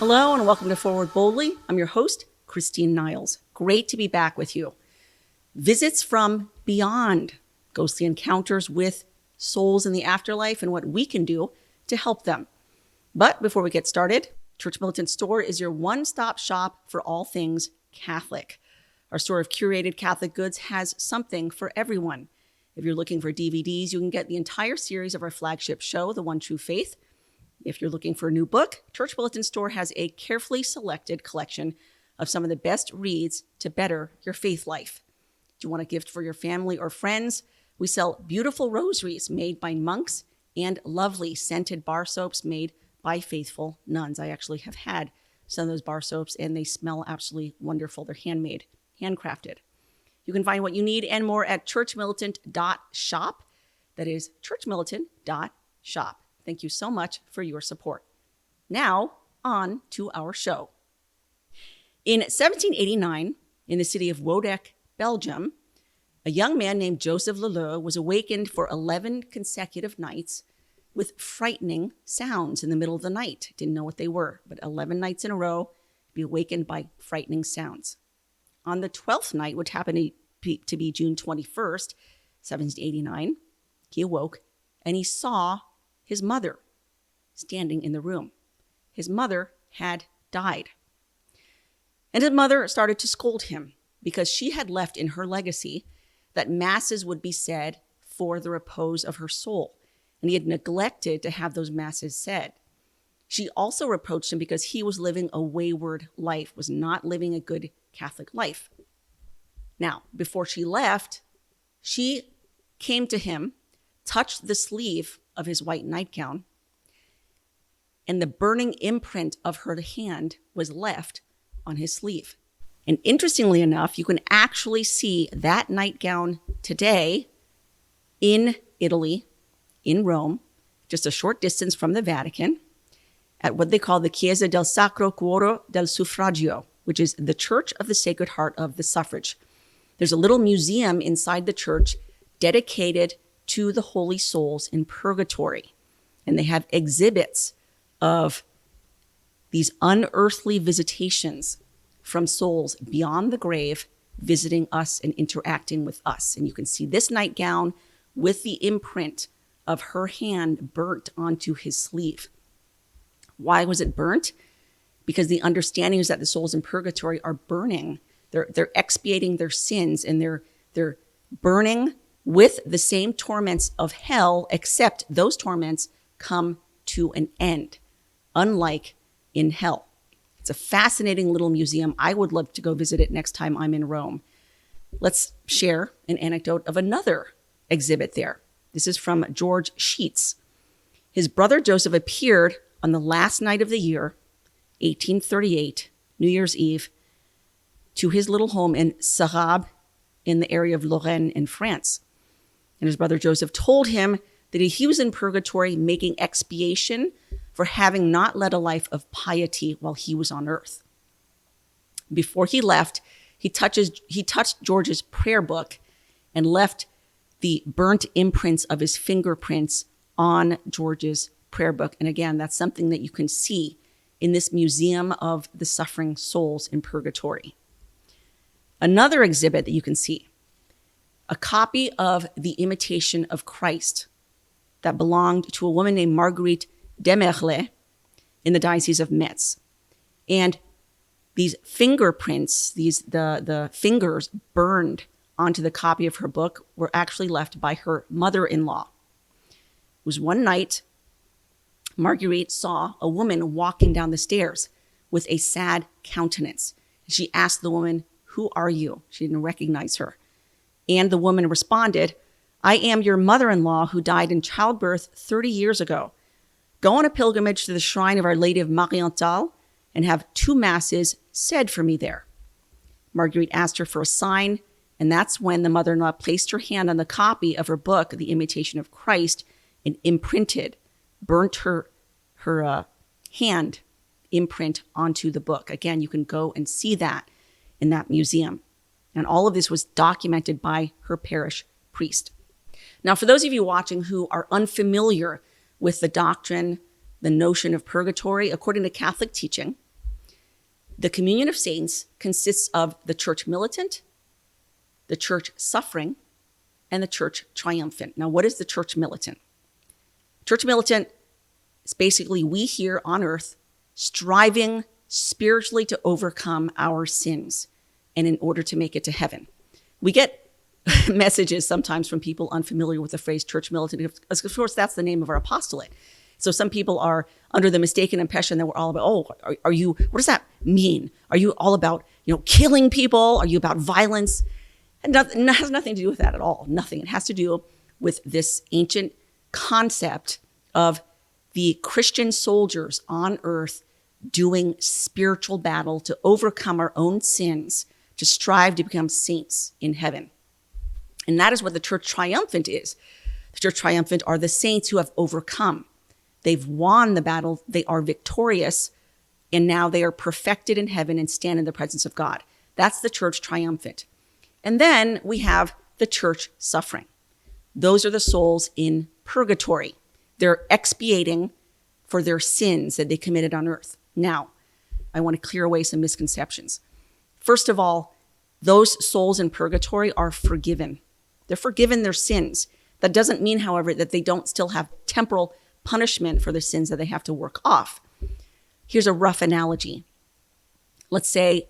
Hello and welcome to Forward Boldly. I'm your host, Christine Niles. Great to be back with you. Visits from beyond, ghostly encounters with souls in the afterlife and what we can do to help them. But before we get started, Church Militant Store is your one-stop shop for all things Catholic. Our store of curated Catholic goods has something for everyone. If you're looking for DVDs, you can get the entire series of our flagship show, The One True Faith. If you're looking for a new book, Church Militant Store has a carefully selected collection of some of the best reads to better your faith life. Do you want a gift for your family or friends? We sell beautiful rosaries made by monks and lovely scented bar soaps made by faithful nuns. I actually have had some of those bar soaps and they smell absolutely wonderful. They're handmade, handcrafted. You can find what you need and more at churchmilitant.shop. That is churchmilitant.shop. Thank you so much for your support. Now, on to our show. In 1789, in the city of Vortex, Belgium, a young man named Joseph Leleu was awakened for 11 consecutive nights with frightening sounds in the middle of the night. Didn't know what they were, but 11 nights in a row, be awakened by frightening sounds. On the 12th night, which happened to be June 21st, 1789, he awoke and he saw his mother standing in the room. His mother had died. And his mother started to scold him because she had left in her legacy that masses would be said for the repose of her soul. And he had neglected to have those masses said. She also reproached him because he was living a wayward life, was not living a good Catholic life. Now, before she left, she came to him, touched the sleeve of his white nightgown, and the burning imprint of her hand was left on his sleeve. And interestingly enough, you can actually see that nightgown today in Italy, in Rome, just a short distance from the Vatican, at what they call the Chiesa del Sacro Cuore del Suffragio, which is the Church of the Sacred Heart of the Suffrage. There's a little museum inside the church dedicated to the holy souls in purgatory. And they have exhibits of these unearthly visitations from souls beyond the grave visiting us and interacting with us. And you can see this nightgown with the imprint of her hand burnt onto his sleeve. Why was it burnt? Because the understanding is that the souls in purgatory are burning. They're expiating their sins and they're burning with the same torments of hell, except those torments come to an end, unlike in hell. It's a fascinating little museum. I would love to go visit it next time I'm in Rome. Let's share an anecdote of another exhibit there. This is from George Sheets. His brother Joseph appeared on the last night of the year, 1838, New Year's Eve, to his little home in Sarrab in the area of Lorraine in France. And his brother Joseph told him that he was in purgatory making expiation for having not led a life of piety while he was on earth. Before he left, he touched George's prayer book and left the burnt imprints of his fingerprints on George's prayer book. And again, that's something that you can see in this Museum of the Suffering Souls in Purgatory. Another exhibit that you can see, a copy of The Imitation of Christ that belonged to a woman named Marguerite Demerle in the Diocese of Metz. And these fingerprints, the fingers burned onto the copy of her book were actually left by her mother-in-law. It was one night, Marguerite saw a woman walking down the stairs with a sad countenance. She asked the woman, "Who are you?" She didn't recognize her. And the woman responded, "I am your mother-in-law who died in childbirth 30 years ago. Go on a pilgrimage to the shrine of Our Lady of Militant and have 2 masses said for me there." Marguerite asked her for a sign, and that's when the mother-in-law placed her hand on the copy of her book, The Imitation of Christ, and burnt her hand imprint onto the book. Again, you can go and see that in that museum. And all of this was documented by her parish priest. Now, for those of you watching who are unfamiliar with the doctrine, the notion of purgatory, according to Catholic teaching, The communion of saints consists of the church militant, the church suffering, and the church triumphant. Now, what is the church militant? Church militant is basically we here on earth striving spiritually to overcome our sins and in order to make it to heaven. We get messages sometimes from people unfamiliar with the phrase church militant. Of course, that's the name of our apostolate. So some people are under the mistaken impression that we're all about, are you, what does that mean? Are you all about, killing people? Are you about violence? And it has nothing to do with that at all. Nothing. It has to do with this ancient concept of the Christian soldiers on earth doing spiritual battle to overcome our own sins, to strive to become saints in heaven. And that is what the church triumphant is. The church triumphant are the saints who have overcome. They've won the battle. They are victorious. And now they are perfected in heaven and stand in the presence of God. That's the church triumphant. And then we have the church suffering. Those are the souls in purgatory. They're expiating for their sins that they committed on earth. Now, I want to clear away some misconceptions. First of all, those souls in purgatory are forgiven. They're forgiven their sins. That doesn't mean, however, that they don't still have temporal punishment for the sins that they have to work off. Here's a rough analogy. Let's say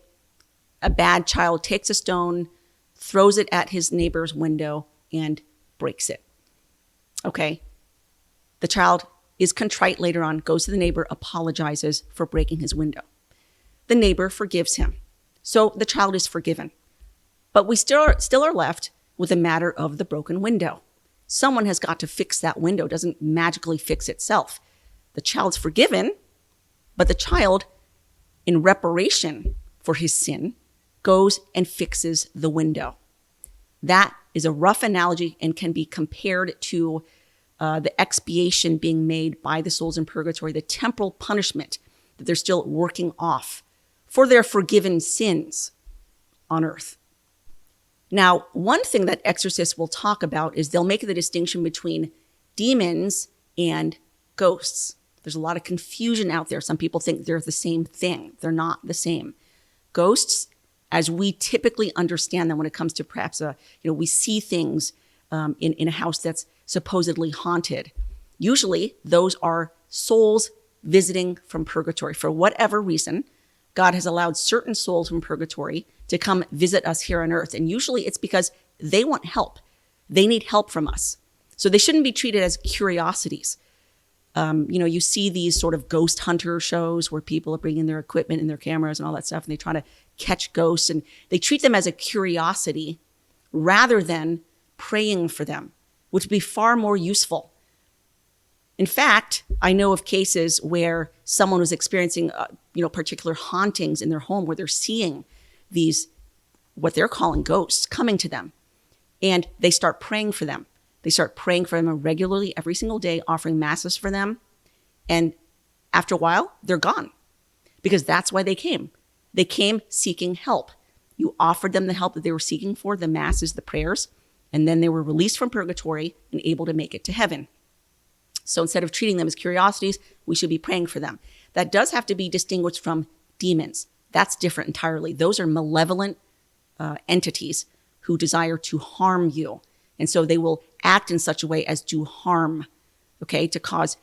a bad child takes a stone, throws it at his neighbor's window, and breaks it. Okay? The child is contrite later on, goes to the neighbor, apologizes for breaking his window. The neighbor forgives him. So the child is forgiven. But we still are left with the matter of the broken window. Someone has got to fix that window. It doesn't magically fix itself. The child's forgiven, but the child, in reparation for his sin, goes and fixes the window. That is a rough analogy and can be compared to the expiation being made by the souls in purgatory, the temporal punishment that they're still working off for their forgiven sins on earth. Now, one thing that exorcists will talk about is they'll make the distinction between demons and ghosts. There's a lot of confusion out there. Some people think they're the same thing. They're not the same. Ghosts, as we typically understand them when it comes to perhaps, we see things in a house that's supposedly haunted. Usually, those are souls visiting from purgatory. For whatever reason, God has allowed certain souls from purgatory to come visit us here on earth. And usually it's because they want help. They need help from us. So they shouldn't be treated as curiosities. You see these sort of ghost hunter shows where people are bringing their equipment and their cameras and all that stuff, and they try to catch ghosts, and they treat them as a curiosity rather than praying for them, which would be far more useful. In fact, I know of cases where someone was experiencing, particular hauntings in their home where they're seeing these, what they're calling ghosts, coming to them. And they start praying for them. They start praying for them regularly every single day, offering masses for them. And after a while, they're gone because that's why they came. They came seeking help. You offered them the help that they were seeking for, the masses, the prayers, and then they were released from purgatory and able to make it to heaven. So instead of treating them as curiosities, we should be praying for them. That does have to be distinguished from demons. That's different entirely. Those are malevolent entities who desire to harm you. And so they will act in such a way as to harm, to cause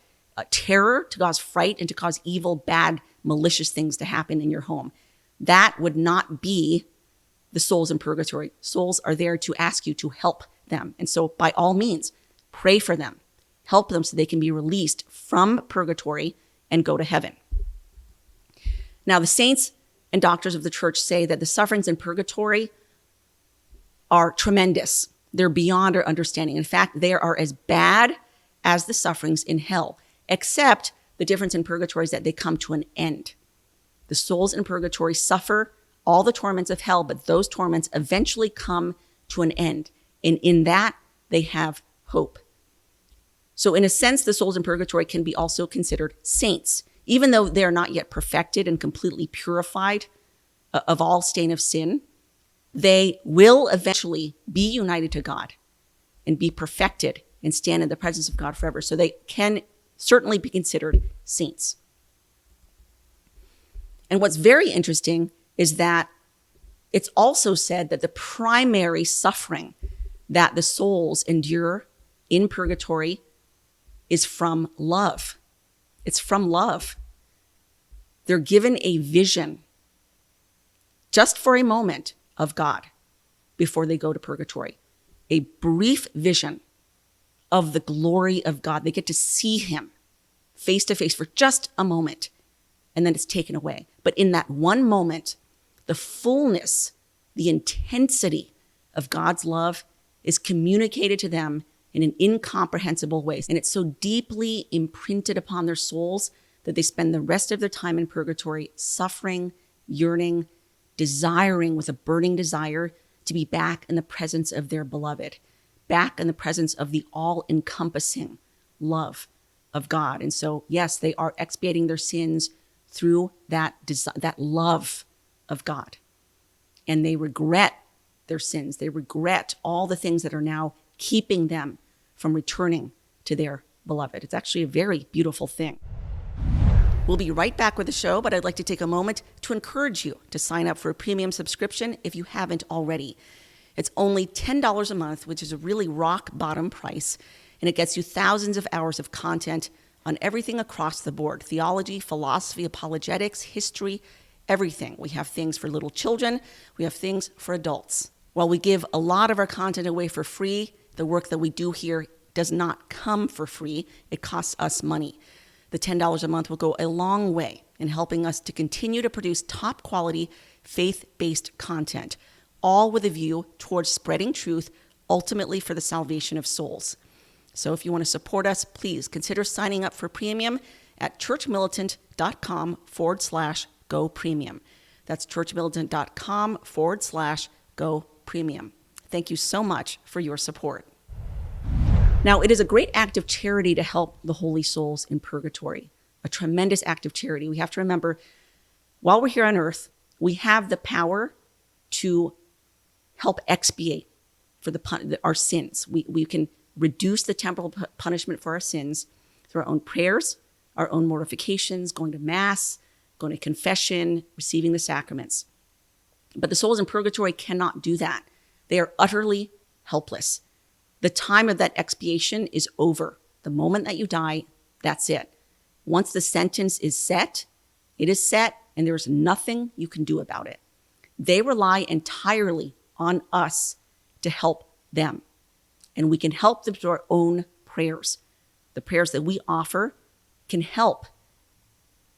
terror, to cause fright, and to cause evil, bad, malicious things to happen in your home. That would not be the souls in purgatory. Souls are there to ask you to help them. And so by all means, pray for them. Help them so they can be released from purgatory and go to heaven. Now, the saints and doctors of the church say that the sufferings in purgatory are tremendous. They're beyond our understanding. In fact, they are as bad as the sufferings in hell, except the difference in purgatory is that they come to an end. The souls in purgatory suffer all the torments of hell, but those torments eventually come to an end. And in that, they have hope. So in a sense, the souls in purgatory can be also considered saints, even though they are not yet perfected and completely purified of all stain of sin. They will eventually be united to God and be perfected and stand in the presence of God forever. So they can certainly be considered saints. And what's very interesting is that it's also said that the primary suffering that the souls endure in purgatory is from love. It's from love. They're given a vision just for a moment of God before they go to purgatory. A brief vision of the glory of God. They get to see him face to face for just a moment, and then it's taken away. But in that one moment, the fullness, the intensity of God's love is communicated to them in an incomprehensible way. And it's so deeply imprinted upon their souls that they spend the rest of their time in purgatory suffering, yearning, desiring with a burning desire to be back in the presence of their beloved, back in the presence of the all-encompassing love of God. And so, yes, they are expiating their sins through that love of God. And they regret their sins. They regret all the things that are now keeping them from returning to their beloved. It's actually a very beautiful thing. We'll be right back with the show, but I'd like to take a moment to encourage you to sign up for a premium subscription if you haven't already. It's only $10 a month, which is a really rock bottom price, and it gets you thousands of hours of content on everything across the board: theology, philosophy, apologetics, history, everything. We have things for little children. We have things for adults. While we give a lot of our content away for free, the work that we do here does not come for free. It costs us money. The $10 a month will go a long way in helping us to continue to produce top quality, faith-based content, all with a view towards spreading truth, ultimately for the salvation of souls. So if you want to support us, please consider signing up for premium at churchmilitant.com/go premium. That's churchmilitant.com/go premium. Thank you so much for your support. Now, it is a great act of charity to help the holy souls in purgatory, a tremendous act of charity. We have to remember, while we're here on earth, we have the power to help expiate for our sins. We can reduce the temporal punishment for our sins through our own prayers, our own mortifications, going to Mass, going to confession, receiving the sacraments. But the souls in purgatory cannot do that. They are utterly helpless. The time of that expiation is over. The moment that you die, that's it. Once the sentence is set, it is set, and there's nothing you can do about it. They rely entirely on us to help them. And we can help them through our own prayers. The prayers that we offer can help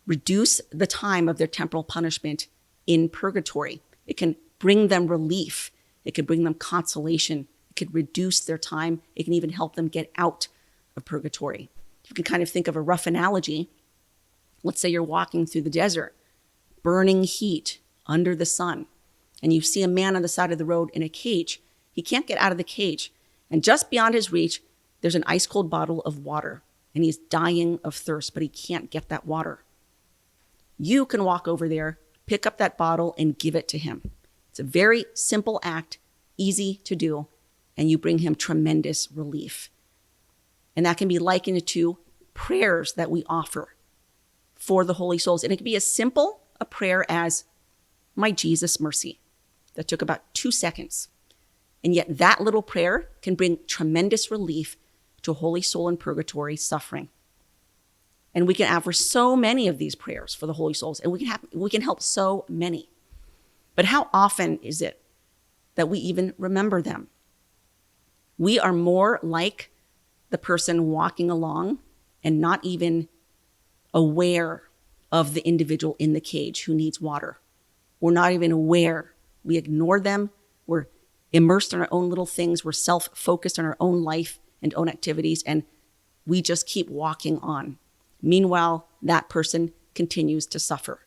reduce the time of their temporal punishment in purgatory. It can bring them relief. It can bring them consolation. It could reduce their time. It can even help them get out of purgatory. You can kind of think of a rough analogy. Let's say you're walking through the desert, burning heat under the sun, and you see a man on the side of the road in a cage. He can't get out of the cage. And just beyond his reach, there's an ice cold bottle of water, and he's dying of thirst, but he can't get that water. You can walk over there, pick up that bottle, and give it to him. It's a very simple act, easy to do, and you bring him tremendous relief. And that can be likened to prayers that we offer for the holy souls. And it can be as simple a prayer as, "My Jesus, mercy." That took about 2 seconds. And yet that little prayer can bring tremendous relief to a holy soul in purgatory suffering. And we can offer so many of these prayers for the holy souls, and we can help so many. But how often is it that we even remember them? We are more like the person walking along and not even aware of the individual in the cage who needs water. We're not even aware. We ignore them. We're immersed in our own little things. We're self-focused on our own life and own activities, and we just keep walking on. Meanwhile, that person continues to suffer.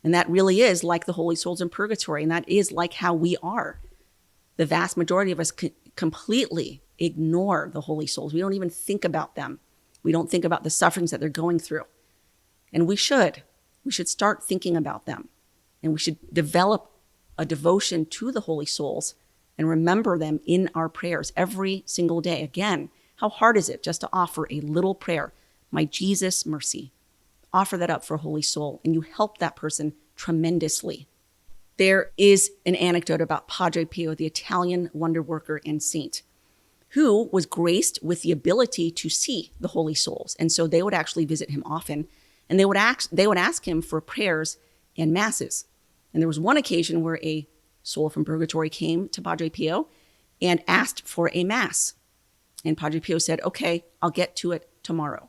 And that really is like the holy souls in purgatory, and that is like how we are. The vast majority of us completely ignore the holy souls. We don't even think about them. We don't think about the sufferings that they're going through. And we should. We should start thinking about them. And we should develop a devotion to the holy souls and remember them in our prayers every single day. Again, how hard is it just to offer a little prayer? "My Jesus, mercy." offer that up for a holy soul, and you help that person tremendously. There is an anecdote about Padre Pio, the Italian wonder worker and saint, who was graced with the ability to see the holy souls. And so they would actually visit him often, and they would ask him for prayers and masses. And there was one occasion where a soul from purgatory came to Padre Pio and asked for a mass. And Padre Pio said, okay, I'll get to it tomorrow.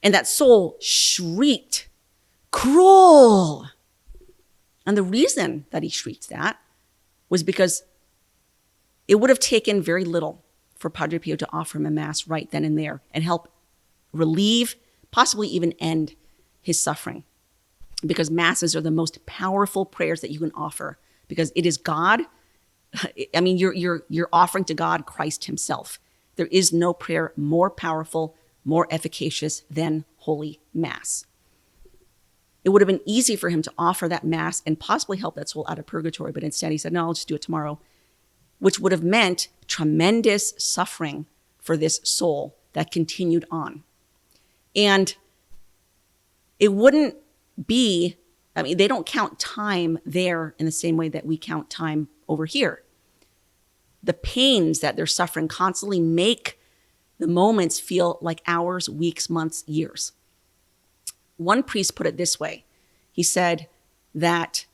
And that soul shrieked, cruel. And the reason that he shrieked that was because it would have taken very little for Padre Pio to offer him a mass right then and there and help relieve, possibly even end his suffering. Because masses are the most powerful prayers that you can offer, because it is God. I mean, you're offering to God Christ himself. There is no prayer more powerful, more efficacious than Holy Mass. It would have been easy for him to offer that mass and possibly help that soul out of purgatory, but instead he said, no, I'll just do it tomorrow, which would have meant tremendous suffering for this soul that continued on. And it wouldn't be, I mean, they don't count time there in the same way that we count time over here. The pains that they're suffering constantly make the moments feel like hours, weeks, months, years. One priest put it this way. He said that,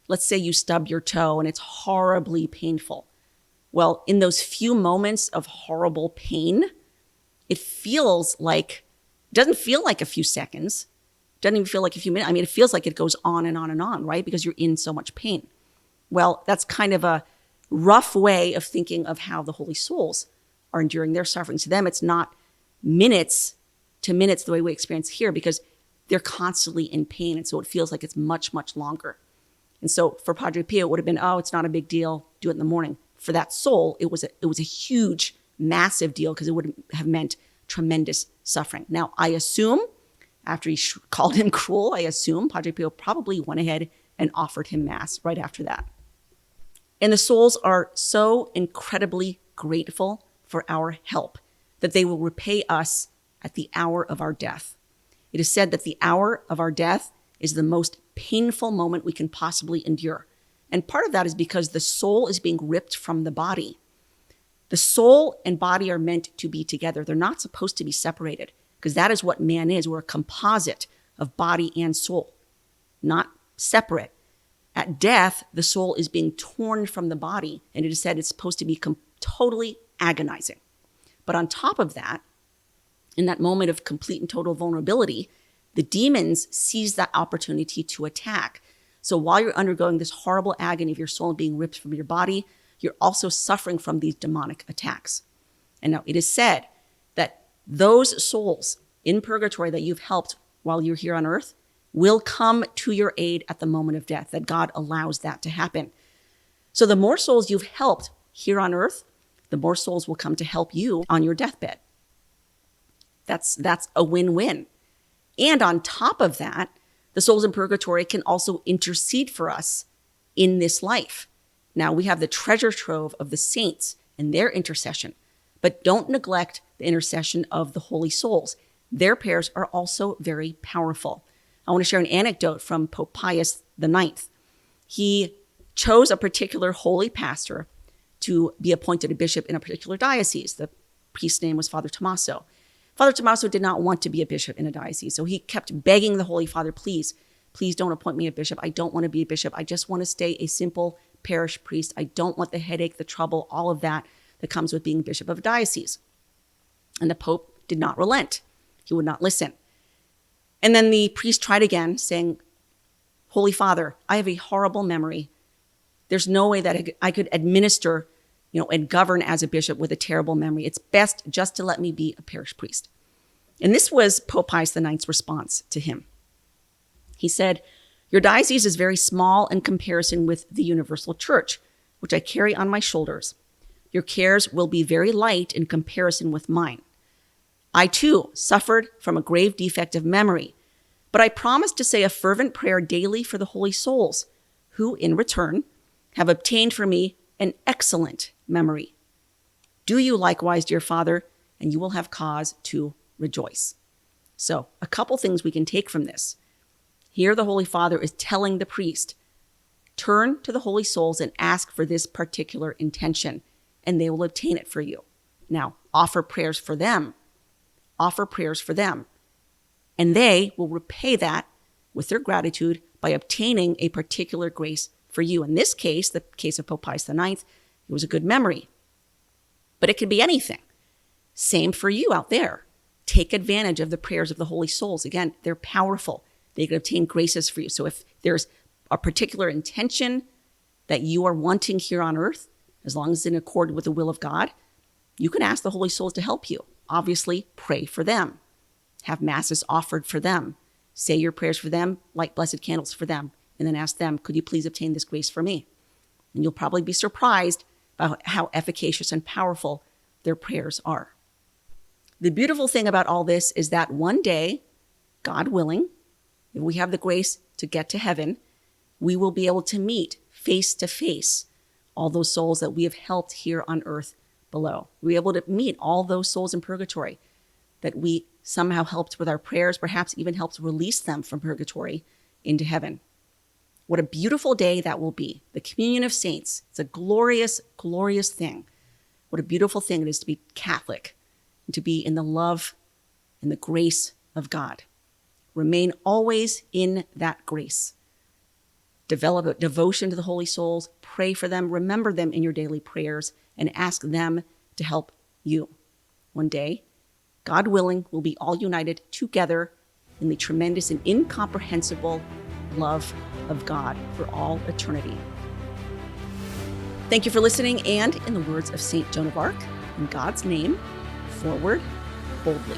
let's say you stub your toe and it's horribly painful. Well, in those few moments of horrible pain, it doesn't feel like a few seconds. It doesn't even feel like a few minutes. I mean, it feels like it goes on and on and on, right? Because you're in so much pain. Well, that's kind of a rough way of thinking of how the holy souls are enduring their suffering. To them, it's not minutes to minutes the way we experience here, because they're constantly in pain. And so it feels like it's much, much longer. And so for Padre Pio, it would have been, oh, it's not a big deal. Do it in the morning. For that soul, it was a huge, massive deal, because it would have meant tremendous suffering. Now, I assume after he called him cruel, I assume Padre Pio probably went ahead and offered him mass right after that. And the souls are so incredibly grateful for our help that they will repay us at the hour of our death. It is said that the hour of our death is the most painful moment we can possibly endure. And part of that is because the soul is being ripped from the body. The soul and body are meant to be together. They're not supposed to be separated, because that is what man is. We're a composite of body and soul, not separate. At death, the soul is being torn from the body, and it is said it's supposed to be totally agonizing. But on top of that, in that moment of complete and total vulnerability, the demons seize that opportunity to attack. So while you're undergoing this horrible agony of your soul being ripped from your body, you're also suffering from these demonic attacks. And now it is said that those souls in purgatory that you've helped while you're here on earth will come to your aid at the moment of death, that God allows that to happen. So the more souls you've helped here on earth, the more souls will come to help you on your deathbed. That's a win-win. And on top of that, the souls in purgatory can also intercede for us in this life. Now, we have the treasure trove of the saints and their intercession, but don't neglect the intercession of the holy souls. Their prayers are also very powerful. I want to share an anecdote from Pope Pius IX. He chose a particular holy pastor to be appointed a bishop in a particular diocese. The priest's name was Father Tommaso. Father Tommaso did not want to be a bishop in a diocese, so he kept begging the Holy Father, please don't appoint me a bishop. I don't want to be a bishop. I just want to stay a simple parish priest. I don't want the headache, the trouble, all of that comes with being bishop of a diocese. And the Pope did not relent. He would not listen. And then the priest tried again, saying, Holy Father, I have a horrible memory. There's no way that I could administer, and govern as a bishop with a terrible memory. It's best just to let me be a parish priest. And this was Pope Pius IX's response to him. He said, your diocese is very small in comparison with the universal church, which I carry on my shoulders. Your cares will be very light in comparison with mine. I too suffered from a grave defect of memory, but I promise to say a fervent prayer daily for the holy souls, who in return have obtained for me an excellent memory. Do you likewise, dear Father, and you will have cause to rejoice. So a couple things we can take from this. Here the Holy Father is telling the priest, turn to the holy souls and ask for this particular intention, and they will obtain it for you. Now, offer prayers for them. Offer prayers for them. And they will repay that with their gratitude by obtaining a particular grace for you. In this case, the case of Pope Pius IX, it was a good memory. But it could be anything. Same for you out there. Take advantage of the prayers of the holy souls. Again, they're powerful. They can obtain graces for you. So if there's a particular intention that you are wanting here on earth, as long as it's in accord with the will of God, you can ask the holy souls to help you. Obviously, pray for them. Have masses offered for them. Say your prayers for them, light blessed candles for them, and then ask them, could you please obtain this grace for me? And you'll probably be surprised by how efficacious and powerful their prayers are. The beautiful thing about all this is that one day, God willing, if we have the grace to get to heaven, we will be able to meet face to face all those souls that we have helped here on earth below. We'll be able to meet all those souls in purgatory that we somehow helped with our prayers, perhaps even helped release them from purgatory into heaven. What a beautiful day that will be. The communion of saints. It's a glorious, glorious thing. What a beautiful thing it is to be Catholic and to be in the love and the grace of God. Remain always in that grace. Develop a devotion to the holy souls. Pray for them. Remember them in your daily prayers and ask them to help you. One day, God willing, we'll be all united together in the tremendous and incomprehensible love of God for all eternity. Thank you for listening, and in the words of St. Joan of Arc, in God's name, forward boldly.